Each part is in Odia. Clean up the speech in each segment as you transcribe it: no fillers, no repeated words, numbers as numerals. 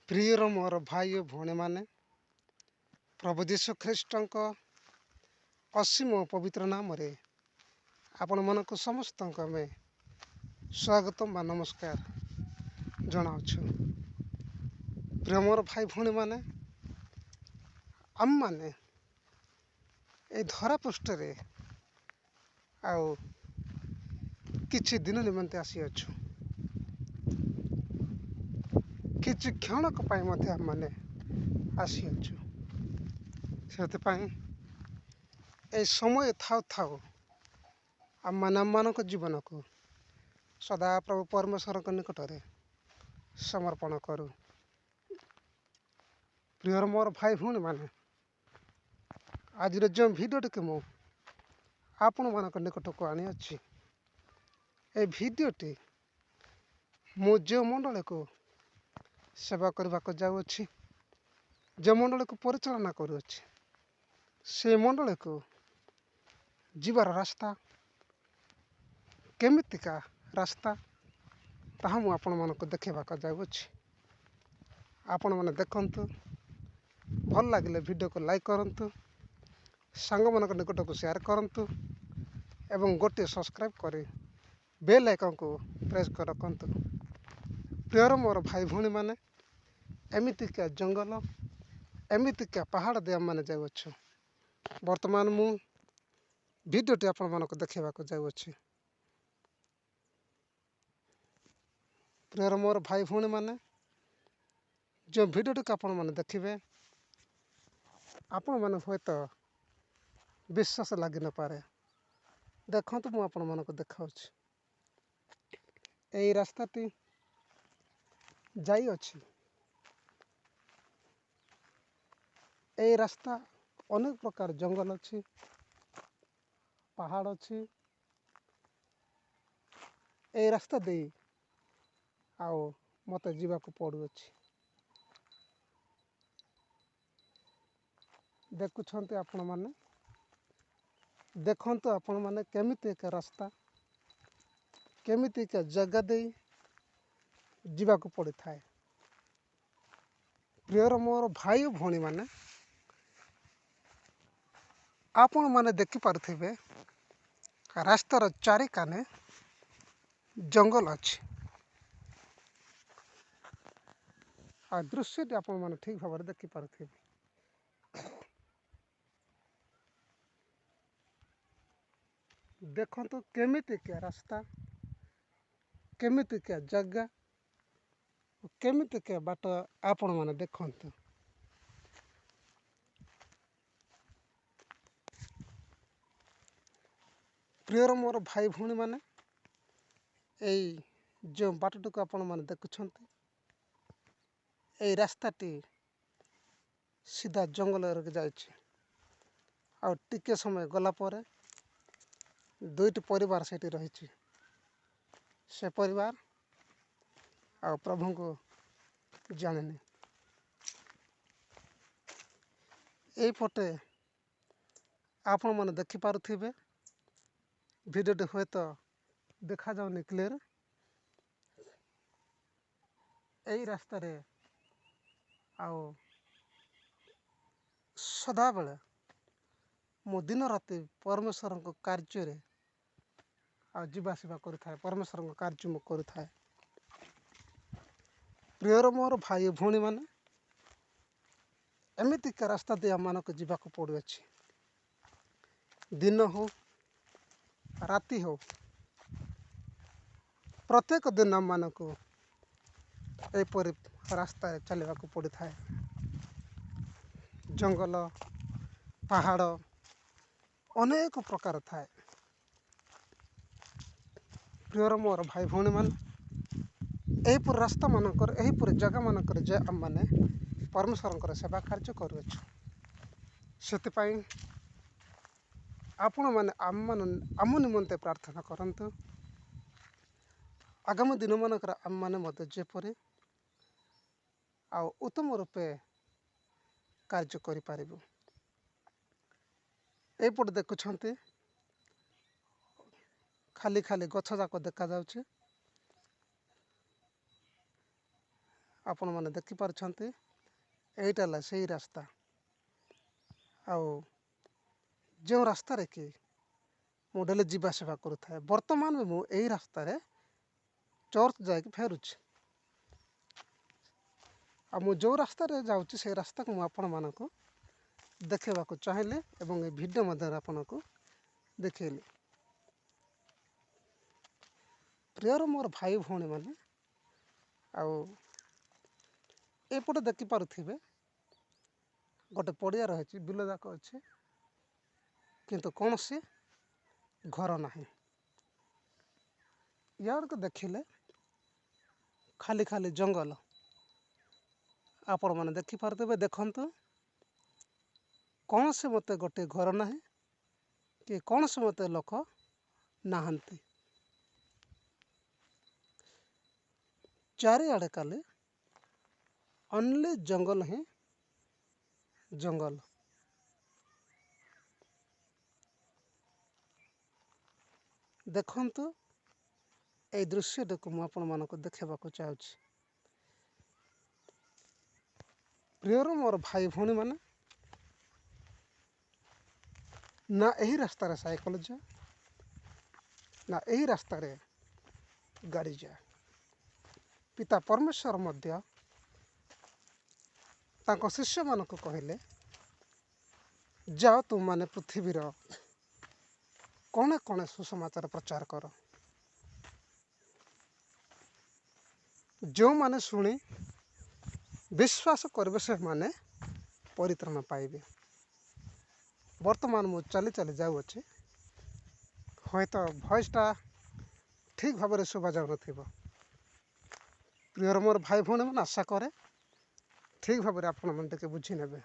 ପ୍ରିୟର ମୋର ଭାଇ ଓ ଭଉଣୀମାନେ ପ୍ରଭୁ ଯୀଶୁ ଖ୍ରୀଷ୍ଟଙ୍କ ଅସୀମ ପବିତ୍ର ନାମରେ ଆପଣମାନଙ୍କୁ ସମସ୍ତଙ୍କୁ ଆମେ ସ୍ୱାଗତ ବା ନମସ୍କାର ଜଣାଉଛୁ। ପ୍ରିୟ ମୋର ଭାଇ ଭଉଣୀମାନେ, ଆମମାନେ ଏ ଧରା ପୃଷ୍ଠରେ ଆଉ କିଛି ଦିନ ନିମନ୍ତେ ଆସିଅଛୁ। କିଛି କ୍ଷଣକ ପାଇଁ ମଧ୍ୟ ଆମମାନେ ଆସିଅଛୁ। ସେଥିପାଇଁ ଏ ସମୟ ଥାଉ ଥାଉ ଆମମାନେ ଆମମାନଙ୍କ ଜୀବନକୁ ସଦାପ୍ରଭୁ ପରମେଶ୍ୱରଙ୍କ ନିକଟରେ ସମର୍ପଣ କରୁ। ପ୍ରିୟର ମୋର ଭାଇ ଭଉଣୀମାନେ, ଆଜିର ଯେଉଁ ଭିଡ଼ିଓଟିକୁ ମୁଁ ଆପଣମାନଙ୍କ ନିକଟକୁ ଆଣିଅଛି, ଏ ଭିଡ଼ିଓଟି ମୁଁ ଯେଉଁ ମଣ୍ଡଳୀକୁ ସେବା କରିବାକୁ ଯାଉଅଛି, ଯେଉଁ ମଣ୍ଡଳୀକୁ ପରିଚାଳନା କରୁଅଛି, ସେ ମଣ୍ଡଳୀକୁ ଯିବାର ରାସ୍ତା କେମିତିକା ରାସ୍ତା ତାହା ମୁଁ ଆପଣମାନଙ୍କୁ ଦେଖାଇବାକୁ ଯାଉଅଛି। ଆପଣମାନେ ଦେଖନ୍ତୁ, ଭଲ ଲାଗିଲେ ଭିଡ଼ିଓକୁ ଲାଇକ୍ କରନ୍ତୁ, ସାଙ୍ଗମାନଙ୍କ ନିକଟକୁ ସେୟାର କରନ୍ତୁ ଏବଂ ଗୋଟିଏ ସବସ୍କ୍ରାଇବ୍ କରି ବେଲ୍ ଆଇକନ୍କୁ ପ୍ରେସ୍ କରି ରଖନ୍ତୁ। ପ୍ରିୟର ମୋର ଭାଇ ଭଉଣୀମାନେ, ଏମିତିକା ଜଙ୍ଗଲ, ଏମିତିକା ପାହାଡ଼ ଦେଇ ଆମମାନେ ଯାଉଅଛୁ। ବର୍ତ୍ତମାନ ମୁଁ ଭିଡ଼ିଓଟି ଆପଣମାନଙ୍କୁ ଦେଖାଇବାକୁ ଯାଉଅଛି। ପ୍ରିୟର ମୋର ଭାଇ ଭଉଣୀମାନେ, ଯେଉଁ ଭିଡ଼ିଓଟିକୁ ଆପଣମାନେ ଦେଖିବେ, ଆପଣମାନେ ହୁଏତ ବିଶ୍ୱାସ ଲାଗି ନପାରେ। ଦେଖନ୍ତୁ, ମୁଁ ଆପଣମାନଙ୍କୁ ଦେଖାଉଛି। ଏହି ରାସ୍ତାଟି ଯାଇଅଛି। ଏହି ରାସ୍ତା ଅନେକ ପ୍ରକାର ଜଙ୍ଗଲ ଅଛି, ପାହାଡ଼ ଅଛି। ଏହି ରାସ୍ତା ଦେଇ ଆଉ ମୋତେ ଯିବାକୁ ପଡ଼ୁଅଛି। ଦେଖୁଛନ୍ତି ଆପଣମାନେ, ଦେଖନ୍ତୁ ଆପଣମାନେ କେମିତି ଏକ ରାସ୍ତା, କେମିତି ଏକ ଜାଗା ଦେଇ ଯିବାକୁ ପଡ଼ିଥାଏ। ପ୍ରିୟର ମୋର ଭାଇ ଓ ଭଉଣୀମାନେ, ଆପଣମାନେ ଦେଖିପାରୁଥିବେ ରାସ୍ତାର ଚାରିକାନେ ଜଙ୍ଗଲ ଅଛି। ଆଉ ଦୃଶ୍ୟଟି ଆପଣମାନେ ଠିକ୍ ଭାବରେ ଦେଖିପାରୁଥିବେ। ଦେଖନ୍ତୁ କେମିତିକା ରାସ୍ତା, କେମିତିକା ଜାଗା, କେମିତିକା ବାଟ ଆପଣମାନେ ଦେଖନ୍ତୁ। ପ୍ରିୟର ମୋର ଭାଇ ଭଉଣୀମାନେ, ଏଇ ଯେଉଁ ବାଟଟିକୁ ଆପଣମାନେ ଦେଖୁଛନ୍ତି, ଏଇ ରାସ୍ତାଟି ସିଧା ଜଙ୍ଗଲରେ ଯାଇଛି। ଆଉ ଟିକେ ସମୟ ଗଲା ପରେ ଦୁଇଟି ପରିବାର ସେଠି ରହିଛି। ସେ ପରିବାର ଆଉ ପ୍ରଭୁଙ୍କୁ ଜାଣିନି। ଏଇପଟେ ଆପଣମାନେ ଦେଖିପାରୁଥିବେ, ଭିଡ଼ିଓଟି ହୁଏତ ଦେଖାଯାଉନି କ୍ଲିଅର। ଏଇ ରାସ୍ତାରେ ଆଉ ସଦାବେଳେ ମୁଁ ଦିନ ରାତି ପରମେଶ୍ୱରଙ୍କ କାର୍ଯ୍ୟରେ ଆଉ ଯିବା ଆସିବା କରୁଥାଏ। ପରମେଶ୍ୱରଙ୍କ କାର୍ଯ୍ୟ ମୁଁ କରୁଥାଏ। ପ୍ରିୟର ମୋର ଭାଇ ଓ ଭଉଣୀମାନେ, ଏମିତିକା ରାସ୍ତା ଦେଇ ଆମମାନଙ୍କୁ ଯିବାକୁ ପଡ଼ୁଅଛି। ଦିନ ହଉ ରାତି ହଉ, ପ୍ରତ୍ୟେକ ଦିନ ଆମମାନଙ୍କୁ ଏହିପରି ରାସ୍ତାରେ ଚାଲିବାକୁ ପଡ଼ିଥାଏ। ଜଙ୍ଗଲ, ପାହାଡ଼ ଅନେକ ପ୍ରକାର ଥାଏ। ପ୍ରିୟର ମୋର ଭାଇ ଭଉଣୀମାନେ, ଏହିପରି ରାସ୍ତାମାନଙ୍କରେ, ଏହିପରି ଜାଗାମାନଙ୍କରେ ଯେ ଆମମାନେ ପରମେଶ୍ୱରଙ୍କର ସେବା କାର୍ଯ୍ୟ କରୁଅଛୁ। ସେଥିପାଇଁ ଆପଣମାନେ ଆମ ନିମନ୍ତେ ପ୍ରାର୍ଥନା କରନ୍ତୁ। ଆଗାମୀ ଦିନମାନଙ୍କରେ ଆମମାନେ ମଧ୍ୟ ଯେପରି ଆଉ ଉତ୍ତମ ରୂପେ କାର୍ଯ୍ୟ କରିପାରିବୁ। ଏଇପଟେ ଦେଖୁଛନ୍ତି, ଖାଲି ଖାଲି ଗଛ ଯାକ ଦେଖାଯାଉଛି। ଆପଣମାନେ ଦେଖିପାରୁଛନ୍ତି ଏଇଟା ହେଲା ସେଇ ରାସ୍ତା। ଆଉ ଯେଉଁ ରାସ୍ତାରେ କି ମୁଁ ଡେଲି ଯିବା ଆସିବା କରୁଥାଏ, ବର୍ତ୍ତମାନ ବି ମୁଁ ଏଇ ରାସ୍ତାରେ ଚର୍ଚ୍ଚ ଯାଇକି ଫେରୁଛି। ଆଉ ମୁଁ ଯେଉଁ ରାସ୍ତାରେ ଯାଉଛି ସେଇ ରାସ୍ତାକୁ ମୁଁ ଆପଣମାନଙ୍କୁ ଦେଖାଇବାକୁ ଚାହିଁଲି ଏବଂ ଏ ଭିଡ଼ିଓ ମଧ୍ୟରେ ଆପଣଙ୍କୁ ଦେଖେଇଲି। ପ୍ରିୟର ମୋର ଭାଇ ଭଉଣୀମାନେ, ଆଉ ଏପଟେ ଦେଖିପାରୁଥିବେ ଗୋଟେ ପଡ଼ିଆ ରହିଛି, ବିଲ ଯାକ ଅଛି, କିନ୍ତୁ କୌଣସି ଘର ନାହିଁ। ଇଆଡ଼କୁ ଦେଖିଲେ ଖାଲି ଖାଲି ଜଙ୍ଗଲ। ଆପଣମାନେ ଦେଖିପାରୁଥିବେ, ଦେଖନ୍ତୁ କୌଣସି ମୋତେ ଗୋଟିଏ ଘର ନାହିଁ କି କୌଣସି ମୋତେ ଲୋକ ନାହାନ୍ତି। ଚାରିଆଡ଼େ କାଲି ଅନ୍ଲି ଜଙ୍ଗଲ ହିଁ ଜଙ୍ଗଲ। ଦେଖନ୍ତୁ এই ଦୃଶ୍ୟଟିକୁ ମୁଁ ଆପଣମାନଙ୍କୁ ଦେଖାଇବାକୁ ଚାହୁଁଛି। ପ୍ରିୟର ମୋର ଭାଇ ଭଉଣୀମାନେ, ନା ଏହି ରାସ୍ତାରେ ସାଇକେଲ ଯାଏ, ନା ଏହି ରାସ୍ତାରେ ଗାଡ଼ି ଯାଏ। ପିତା ପରମେଶ୍ୱର ମଧ୍ୟ ତାଙ୍କ ଶିଷ୍ୟମାନଙ୍କୁ କହିଲେ, ଯାଅ ତୁମମାନେ ପୃଥିବୀର କଣେ କଣେ ସୁସମାଚାର ପ୍ରଚାର କର। ଯେଉଁମାନେ ଶୁଣି ବିଶ୍ୱାସ କରିବେ ସେମାନେ ପରିତ୍ରାଣ ପାଇବେ। ବର୍ତ୍ତମାନ ମୁଁ ଚାଲି ଚାଲି ଯାଉଅଛି, ହୁଏତ ଭଏସ୍ଟା ଠିକ୍ ଭାବରେ ଶୁଭାଯାଉନଥିବ। ପ୍ରିୟର ମୋର ଭାଇ ଭଉଣୀମାନେ, ଆଶା କରେ ଠିକ୍ ଭାବରେ ଆପଣମାନେ ଟିକେ ବୁଝି ନେବେ।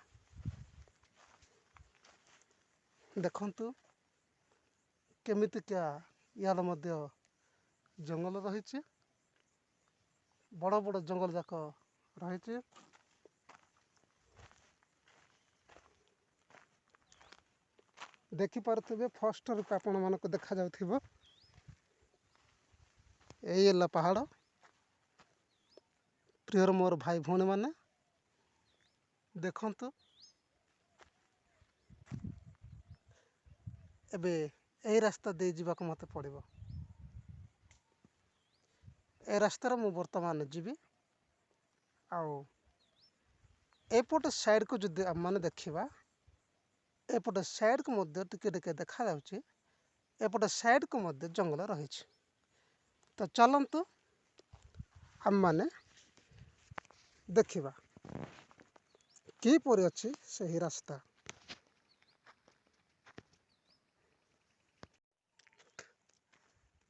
ଦେଖନ୍ତୁ କେମିତିକା ଇଆଡ଼େ ମଧ୍ୟ ଜଙ୍ଗଲ ରହିଛି, ବଡ଼ ବଡ଼ ଜଙ୍ଗଲ ଯାକ ରହିଛି। ଦେଖିପାରୁଥିବେ ଫାଷ୍ଟ ରୂପେ ଆପଣମାନଙ୍କୁ ଦେଖାଯାଉଥିବ ଏଇ ହେଲା ପାହାଡ଼। ପ୍ରିୟର ମୋର ଭାଇ ଭଉଣୀମାନେ, ଦେଖନ୍ତୁ ଏବେ ଏଇ ରାସ୍ତା ଦେଇ ଯିବାକୁ ମୋତେ ପଡ଼ିବ। ଏ ରାସ୍ତାରେ ମୁଁ ବର୍ତ୍ତମାନ ଯିବି। ଆଉ ଏପଟ ସାଇଡ଼୍କୁ ଯଦି ଆମମାନେ ଦେଖିବା, ଏପଟ ସାଇଡ଼୍କୁ ମଧ୍ୟ ଟିକେ ଟିକେ ଦେଖାଯାଉଛି, ଏପଟ ସାଇଡ଼୍କୁ ମଧ୍ୟ ଜଙ୍ଗଲ ରହିଛି। ତ ଚାଲନ୍ତୁ ଆମମାନେ ଦେଖିବା କିପରି ଅଛି ସେହି ରାସ୍ତା।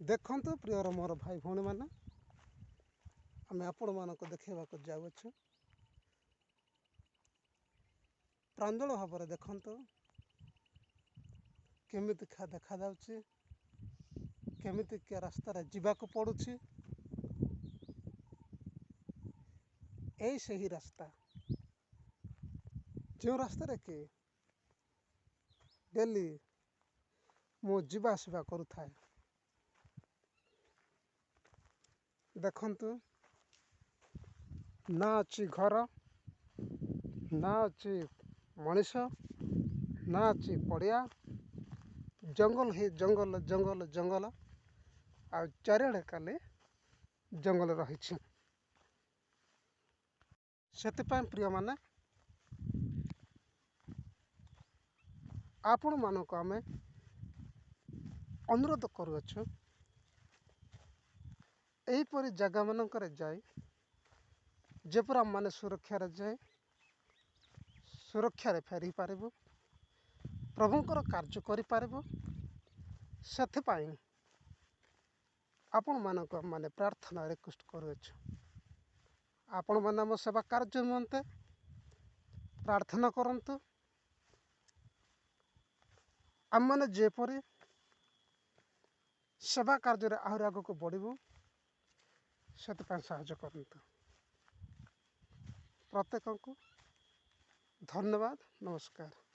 ଦେଖନ୍ତୁ ପ୍ରିୟର ମୋର ଭାଇ ଭଉଣୀମାନେ, ଆମେ ଆପଣମାନଙ୍କୁ ଦେଖାଇବାକୁ ଯାଉଅଛୁ। ପ୍ରାଞ୍ଜଳ ଭାବରେ ଦେଖନ୍ତୁ କେମିତିକା ଦେଖାଯାଉଛି, କେମିତିକା ରାସ୍ତାରେ ଯିବାକୁ ପଡ଼ୁଛି। ଏଇ ସେହି ରାସ୍ତା, ଯେଉଁ ରାସ୍ତାରେ କି ଡେଲି ମୁଁ ଯିବା ଆସିବା କରୁଥାଏ। ଦେଖନ୍ତୁ ନା ଅଛି ଘର, ନା ଅଛି ମଣିଷ, ନା ଅଛି ପଡ଼ିଆ, ଜଙ୍ଗଲ ହିଁ ଜଙ୍ଗଲ ଜଙ୍ଗଲ ଜଙ୍ଗଲ। ଆଉ ଚାରିଆଡ଼େ କାଲି ଜଙ୍ଗଲ ରହିଛି। ସେଥିପାଇଁ ପ୍ରିୟମାନେ, ଆପଣମାନଙ୍କୁ ଆମେ ଅନୁରୋଧ କରୁଅଛୁ, ଏହିପରି ଜାଗାମାନଙ୍କରେ ଯାଇ ଯେପରି ଆମମାନେ ସୁରକ୍ଷାରେ ଯାଇ ସୁରକ୍ଷାରେ ଫେରିପାରିବୁ, ପ୍ରଭୁଙ୍କର କାର୍ଯ୍ୟ କରିପାରିବୁ। ସେଥିପାଇଁ ଆପଣମାନଙ୍କୁ ଆମମାନେ ପ୍ରାର୍ଥନା ରିକ୍ୱେଷ୍ଟ କରୁଅଛୁ। ଆପଣମାନେ ଆମ ସେବା କାର୍ଯ୍ୟ ନିମନ୍ତେ ପ୍ରାର୍ଥନା କରନ୍ତୁ। ଆମମାନେ ଯେପରି ସେବା କାର୍ଯ୍ୟରେ ଆହୁରି ଆଗକୁ ବଢ଼ିବୁ, ସେଥିପାଇଁ ସାହାଯ୍ୟ କରନ୍ତୁ। ପ୍ରତ୍ୟେକଙ୍କୁ ଧନ୍ୟବାଦ, ନମସ୍କାର।